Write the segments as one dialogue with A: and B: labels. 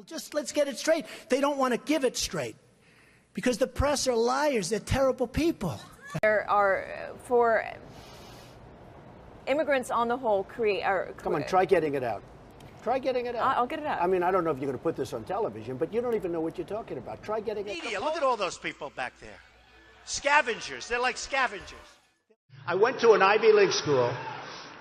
A: Just let's get it straight. They don't want to give it straight because the press are liars. They're terrible people.
B: There are, for immigrants on the whole,
C: Come on, try getting it out. Try getting it out.
B: I'll get it out.
C: I mean, I don't know if you're going to put this on television, but you don't even know what you're talking about. Try getting it out.
A: Look at all those people back there. Scavengers. They're like scavengers.
C: I went to an Ivy League school.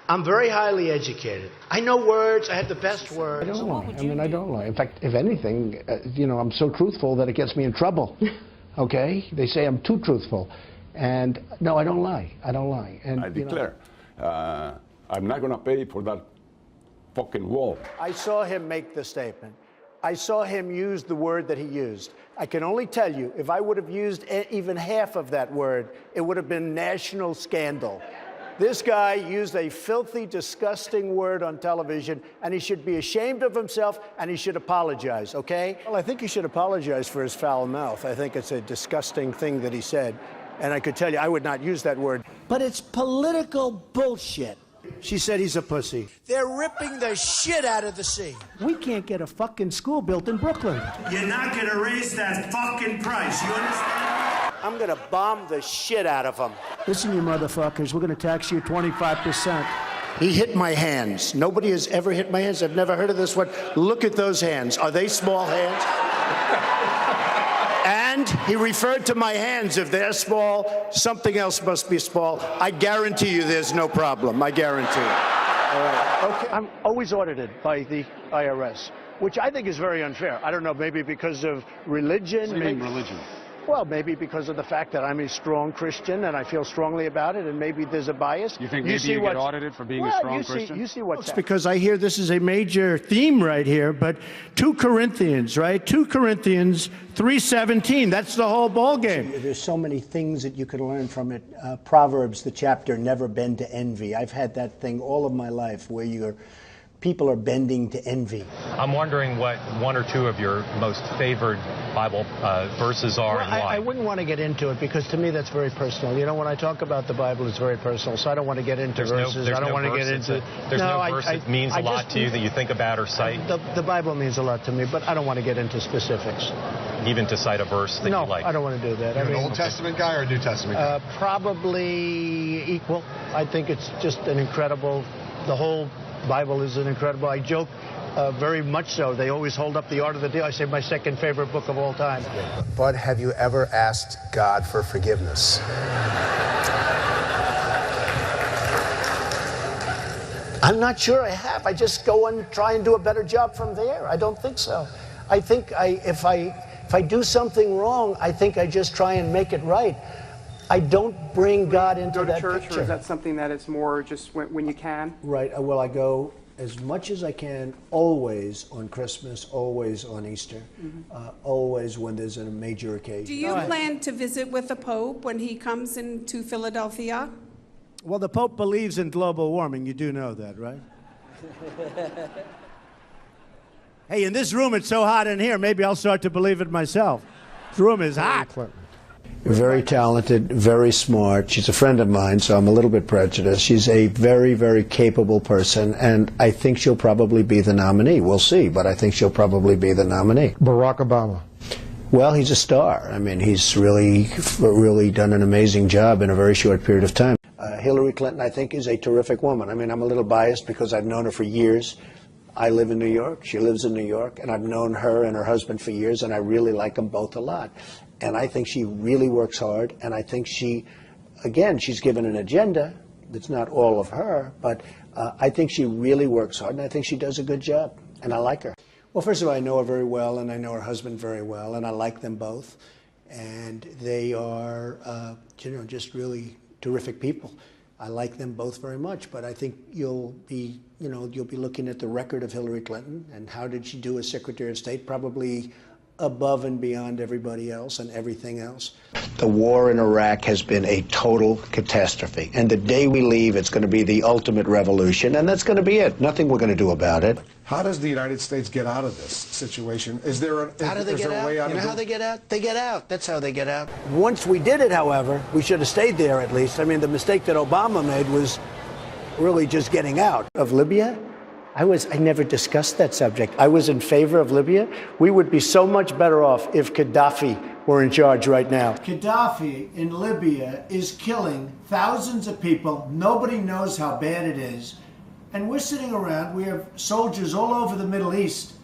C: I'm very highly educated. I know words. I have the best words.
D: I don't lie. I mean, I don't lie. In fact, if anything, I'm so truthful that it gets me in trouble. Okay? They say I'm too truthful. And no, I don't lie. I don't lie. And
E: I declare, I'm not going to pay for that fucking wall.
C: I saw him make the statement. I saw him use the word that he used. I can only tell you, if I would have used even half of that word, it would have been national scandal. This guy used a filthy, disgusting word on television, and he should be ashamed of himself, and he should apologize, okay? Well, I think he should apologize for his foul mouth. I think it's a disgusting thing that he said, and I could tell you I would not use that word.
A: But it's political bullshit.
C: She said he's a pussy.
A: They're ripping the shit out of the sea.
C: We can't get a fucking school built in Brooklyn.
F: You're not going to raise that fucking price, you understand?
C: I'm going to bomb the shit out of them. Listen, you motherfuckers, we're going to tax you 25%. He hit my hands. Nobody has ever hit my hands. I've never heard of this one. Look at those hands. Are they small hands? And he referred to my hands. If they're small, something else must be small. I guarantee you there's no problem. I guarantee you. All right. Okay. I'm always audited by the IRS, which I think is very unfair. I don't know, maybe because of religion.
E: What do you mean religion?
C: Well, maybe because of the fact that I'm a strong Christian and I feel strongly about it, and maybe there's a bias.
E: You think maybe you get audited for being a strong Christian?
C: You see what's because I hear this is a major theme right here, but 2 Corinthians, right? 2 Corinthians 3:17. That's the whole ball game. There's so many things that you could learn from it. Proverbs, the chapter, never bend to envy. I've had that thing all of my life where people are bending to envy.
G: I'm wondering what 1 or 2 of your most favored Bible verses are and why.
C: I wouldn't want to get into it because to me that's very personal. You know, when I talk about the Bible, it's very personal, so I don't want to get into verses. I don't want to get into...
G: There's no verse that means a lot to you that you think about or cite?
C: The Bible means a lot to me, but I don't want to get into specifics.
G: Even to cite a verse that you like?
C: No, I don't want to do that.
H: You're an Old Testament guy or a New Testament guy?
C: Probably equal. I think it's just an incredible... The whole Bible is an incredible... I joke very much so. They always hold up the Art of the Deal. I say my second favorite book of all time.
H: But have you ever asked God for forgiveness?
C: I'm not sure I have. I just go and try and do a better job from there. I don't think so. I think if I do something wrong, I think I just try and make it right. I don't bring God into that
I: church,
C: picture.
I: Or is that something that it's more just when you can?
C: Right. Well, I go as much as I can, always on Christmas, always on Easter, always when there's a major occasion.
J: Do you plan to visit with the Pope when he comes into Philadelphia?
C: Well, the Pope believes in global warming. You do know that, right? Hey, in this room, it's so hot in here, maybe I'll start to believe it myself. This room is hot. Very talented, very smart. She's a friend of mine, so I'm a little bit prejudiced. She's a very, very capable person, and I think she'll probably be the nominee. We'll see, but I think she'll probably be the nominee.
D: Barack Obama.
C: Well, he's a star. I mean, he's really done an amazing job in a very short period of time. Hillary Clinton, I think, is a terrific woman. I mean, I'm a little biased because I've known her for years. I live in New York. She lives in New York, and I've known her and her husband for years, and I really like them both a lot. And I think she really works hard, and I think she's given an agenda that's not all of her, but I think she really works hard, and I think she does a good job, and I like her. Well, first of all, I know her very well, and I know her husband very well, and I like them both, and they are, just really terrific people. I like them both very much, but I think you'll be looking at the record of Hillary Clinton, and how did she do as Secretary of State? Probably above and beyond everybody else and everything else. The war in Iraq has been a total catastrophe. And the day we leave, it's going to be the ultimate revolution, and that's going to be it. Nothing we're going to do about it.
H: How does the United States get out of this situation? Is there a way out?
C: You know how they get out? They get out. That's how they get out. Once we did it, however, we should have stayed there at least. I mean, the mistake that Obama made was really just getting out of Libya. I never discussed that subject. I was in favor of Libya. We would be so much better off if Gaddafi were in charge right now.
A: Gaddafi in Libya is killing thousands of people. Nobody knows how bad it is. And we're sitting around, we have soldiers all over the Middle East,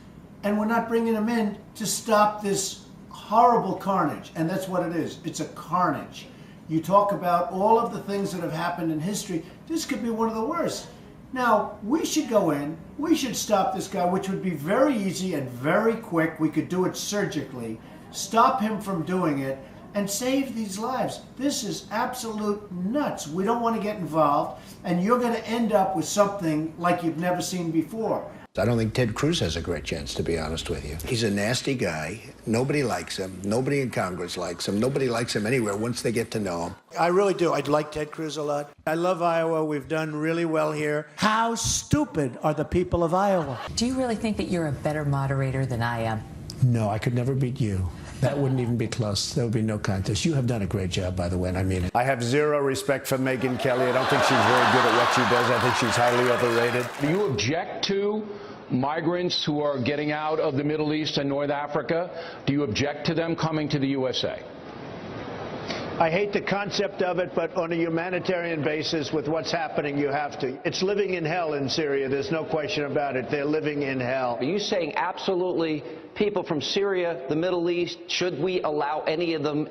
A: and we're not bringing them in to stop this horrible carnage. And that's what it is. It's a carnage. You talk about all of the things that have happened in history. This could be one of the worst. Now, we should go in, we should stop this guy, which would be very easy and very quick. We could do it surgically, stop him from doing it, and save these lives. This is absolute nuts. We don't want to get involved, and you're going to end up with something like you've never seen before.
C: I don't think Ted Cruz has a great chance, to be honest with you. He's a nasty guy. Nobody likes him. Nobody in Congress likes him. Nobody likes him anywhere once they get to know him. I really do. I'd like Ted Cruz a lot. I love Iowa. We've done really well here. How stupid are the people of Iowa?
K: Do you really think that you're a better moderator than I am?
D: No, I could never beat you. That wouldn't even be close. There would be no contest. You have done a great job, by the way, and I mean it.
C: I have zero respect for Megyn Kelly. I don't think she's very good at what she does. I think she's highly overrated.
L: Do you object to migrants who are getting out of the Middle East and North Africa? Do you object to them coming to the USA?
C: I hate the concept of it, but on a humanitarian basis with what's happening, you have to. It's living in hell in Syria. There's no question about it. They're living in hell.
M: Are you saying absolutely people from Syria, the Middle East, should we allow any of them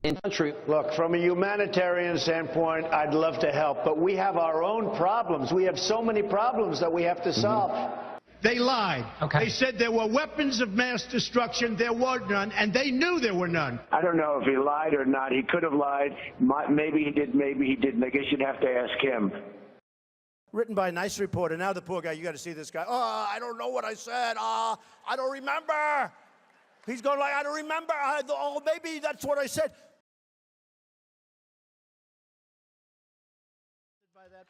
M: in the country?
C: Look, from a humanitarian standpoint, I'd love to help, but we have our own problems. We have so many problems that we have to solve.
N: They lied.
K: Okay.
N: They said there were weapons of mass destruction. There were none, and they knew there were none.
O: I don't know if he lied or not. He could have lied. Maybe he did, maybe he didn't. I guess you'd have to ask him.
A: Written by a nice reporter. Now the poor guy, you got to see this guy. Oh, I don't know what I said. I don't remember. He's going like, I don't remember. Oh, maybe that's what I said.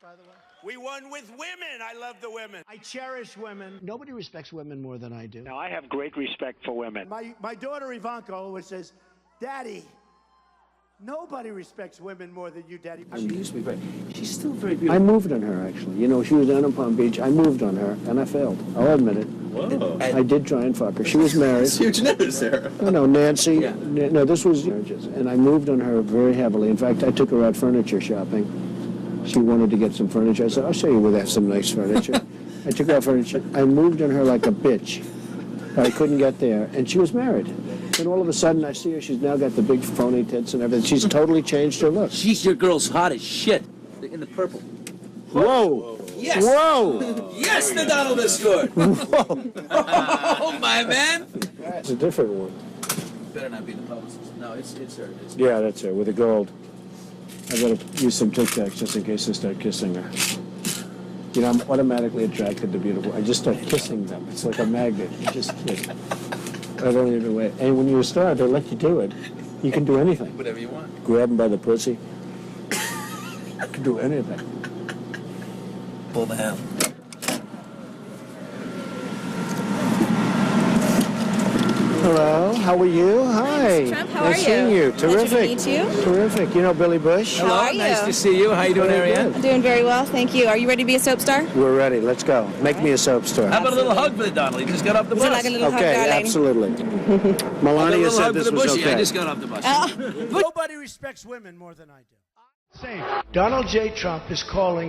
A: By the way. We won with women. I love the women. I cherish women.
D: Nobody respects women more than I do.
O: Now, I have great respect for women.
A: My daughter Ivanka always says, Daddy, nobody respects women more than you, Daddy.
P: She used to be very, she's still very beautiful.
D: I moved on her, actually. You know, she was down in Palm Beach. I moved on her, and I failed. I'll admit it.
P: Whoa.
D: I did try and fuck her. She was married.
P: It's huge news, Sarah.
D: No, Nancy.
P: Yeah.
D: No, this was marriages. And I moved on her very heavily. In fact, I took her out furniture shopping. She wanted to get some furniture. I said, I'll show you where they have some nice furniture. I took her out furniture. I moved on her like a bitch. I couldn't get there. And she was married. And all of a sudden, I see her. She's now got the big phony tits and everything. She's totally changed her look.
P: She's your girl's hot as shit. In the purple.
D: Whoa.
P: Yes.
D: Whoa.
P: Yes, the Donald has scored.
D: Whoa.
P: Oh, my man.
D: It's a different one.
P: Better not be the publicist. No, it's her.
D: Yeah, that's her, with the gold. I gotta use some Tic Tacs just in case I start kissing her. You know, I'm automatically attracted to beautiful. I just start kissing them. It's like a magnet. You just kiss. I don't even wait. And when you're a star, they let you do it. You can do anything.
P: Whatever you want.
D: Grab them by the pussy. You can do anything.
P: Pull the ham.
C: Hello, how are you? Hi.
Q: Trump, how
C: nice
Q: are
C: seeing you. Terrific.
Q: Pleasure to meet you.
C: Terrific. You know Billy Bush?
Q: How are you?
P: Nice to see you. How you doing, Ariane?
Q: I'm doing very well, thank you. Are you ready to be a soap star?
C: We're ready. Let's go. Make me a soap star.
P: How about a little hug for the Donald? He just got off the bus.
Q: Would you like a little hug,
C: Okay,
Q: darling?
C: absolutely. Melania said this was okay.
P: I just got off the bus.
A: Nobody respects women more than I do.
C: Donald J. Trump is calling